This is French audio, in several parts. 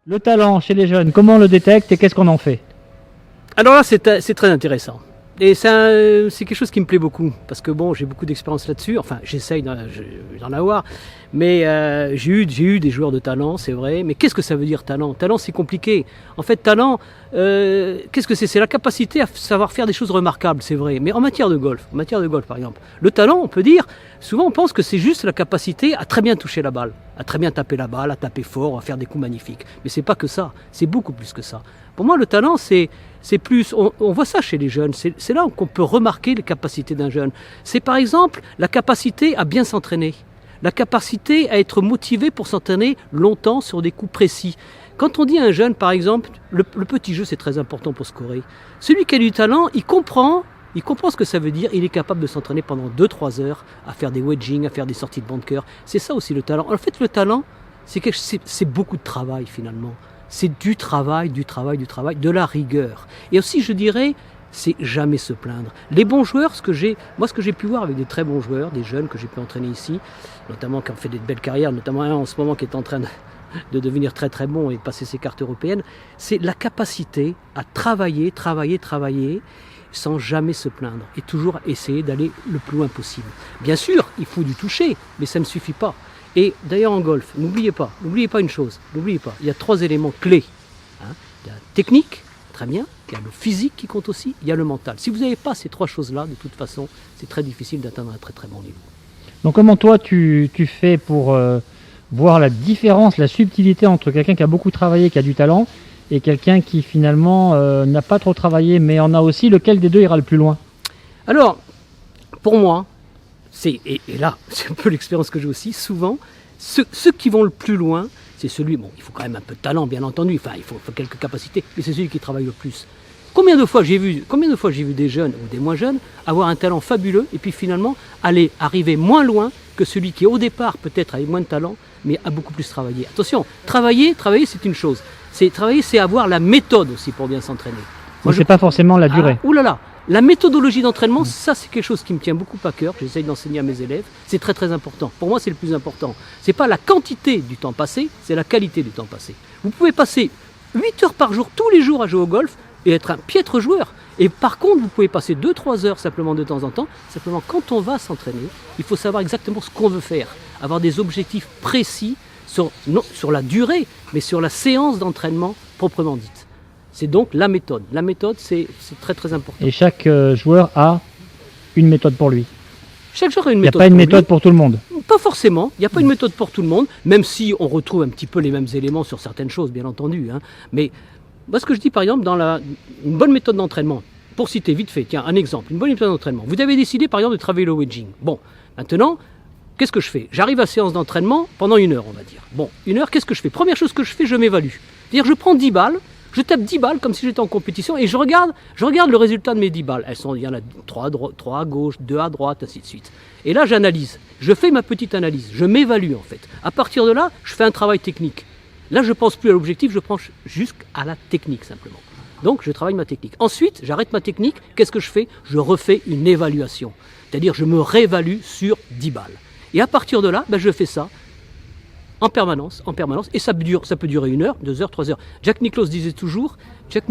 Le talent chez les jeunes, comment on le détecte et qu'est-ce qu'on en fait? Alors là, c'est très intéressant. Et c'est quelque chose qui me plaît beaucoup, parce que bon, j'ai beaucoup d'expérience là-dessus, enfin j'essaye d'en avoir, mais j'ai eu des joueurs de talent, c'est vrai, mais qu'est-ce que ça veut dire talent? Talent, c'est compliqué. En fait, talent, qu'est-ce que c'est? C'est la capacité à savoir faire des choses remarquables, c'est vrai, mais en matière de golf par exemple, le talent, on peut dire, souvent on pense que c'est juste la capacité à très bien toucher la balle, à très bien taper la balle, à taper fort, à faire des coups magnifiques, mais c'est pas que ça, c'est beaucoup plus que ça. Pour moi, le talent, c'est plus, on voit ça chez les jeunes, c'est là qu'on peut remarquer les capacités d'un jeune. C'est par exemple la capacité à bien s'entraîner, la capacité à être motivé pour s'entraîner longtemps sur des coups précis. Quand on dit à un jeune, par exemple, le petit jeu c'est très important pour scorer, celui qui a du talent, il comprend ce que ça veut dire, il est capable de s'entraîner pendant 2-3 heures à faire des wedging, à faire des sorties de bunker. C'est ça aussi le talent. En fait, le talent, c'est beaucoup de travail finalement. C'est du travail, de la rigueur. Et aussi, je dirais, c'est jamais se plaindre. Les bons joueurs, ce que j'ai pu voir avec des très bons joueurs, des jeunes que j'ai pu entraîner ici, notamment qui ont fait des belles carrières, notamment un en ce moment qui est en train de devenir très très bon et de passer ses cartes européennes, c'est la capacité à travailler, sans jamais se plaindre et toujours essayer d'aller le plus loin possible. Bien sûr, il faut du toucher, mais ça ne suffit pas. Et d'ailleurs en golf, n'oubliez pas une chose, il y a 3 éléments clés. Il y a la technique, très bien, il y a le physique qui compte aussi, il y a le mental. Si vous n'avez pas ces 3 choses-là, de toute façon, c'est très difficile d'atteindre un très très bon niveau. Donc comment toi tu fais pour voir la différence, la subtilité entre quelqu'un qui a beaucoup travaillé, qui a du talent, et quelqu'un qui finalement n'a pas trop travaillé, mais en a aussi, lequel des deux ira le plus loin? Alors, pour moi, et là, c'est un peu l'expérience que j'ai aussi, souvent, ceux qui vont le plus loin, c'est celui, bon, il faut quand même un peu de talent, bien entendu, enfin, il faut quelques capacités, mais c'est celui qui travaille le plus. Combien de fois j'ai vu des jeunes ou des moins jeunes avoir un talent fabuleux et puis finalement arriver moins loin que celui qui au départ peut-être avait moins de talent, mais a beaucoup plus travaillé. Attention, travailler c'est une chose. Travailler, c'est avoir la méthode aussi pour bien s'entraîner. Moi, c'est pas forcément la durée. Oulala, la méthodologie d'entraînement, ça c'est quelque chose qui me tient beaucoup à cœur, j'essaye d'enseigner à mes élèves, c'est très très important. Pour moi c'est le plus important. C'est pas la quantité du temps passé, c'est la qualité du temps passé. Vous pouvez passer 8 heures par jour, tous les jours à jouer au golf et être un piètre joueur. Et par contre vous pouvez passer 2-3 heures simplement de temps en temps, simplement quand on va s'entraîner, il faut savoir exactement ce qu'on veut faire, avoir des objectifs précis, non sur la durée, mais sur la séance d'entraînement proprement dite. C'est donc la méthode. La méthode, c'est très très important. Et chaque joueur a une méthode pour lui. Chaque joueur a une méthode. Il n'y a pas une méthode pour tout le monde. Pas forcément. Il n'y a pas une méthode pour tout le monde, même si on retrouve un petit peu les mêmes éléments sur certaines choses, bien entendu. Mais moi, ce que je dis par exemple, une bonne méthode d'entraînement, pour citer vite fait, tiens, un exemple, une bonne méthode d'entraînement. Vous avez décidé par exemple de travailler le wedging. Bon, maintenant, qu'est-ce que je fais? J'arrive à séance d'entraînement pendant 1 heure, on va dire. Bon, 1 heure, qu'est-ce que je fais? Première chose que je fais, je m'évalue. C'est-à-dire, je prends 10 balles. Je tape 10 balles comme si j'étais en compétition et je regarde le résultat de mes 10 balles. Il y en a 3 à gauche, 2 à droite, ainsi de suite. Et là, j'analyse. Je fais ma petite analyse. Je m'évalue en fait. À partir de là, je fais un travail technique. Là, je ne pense plus à l'objectif, je pense jusqu'à la technique simplement. Donc, je travaille ma technique. Ensuite, j'arrête ma technique. Qu'est-ce que je fais? Je refais une évaluation. C'est-à-dire, je me réévalue sur 10 balles. Et à partir de là, je fais ça en permanence, et ça peut durer 1 heure, 2 heures, 3 heures. Jack Nicklaus disait toujours, pas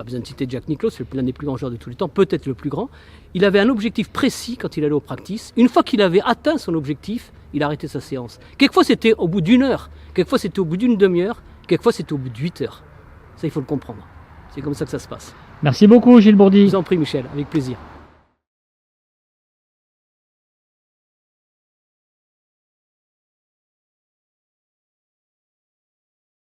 besoin de citer Jack Nicklaus, c'est l'un des plus grands joueurs de tous les temps, peut-être le plus grand, il avait un objectif précis quand il allait au practice. Une fois qu'il avait atteint son objectif, il arrêtait sa séance. Quelquefois c'était au bout d'1 heure, quelquefois c'était au bout d'une demi-heure, quelquefois c'était au bout de 8 heures. Ça, il faut le comprendre. C'est comme ça que ça se passe. Merci beaucoup Gilles Bourdi. Je vous en prie Michel, avec plaisir.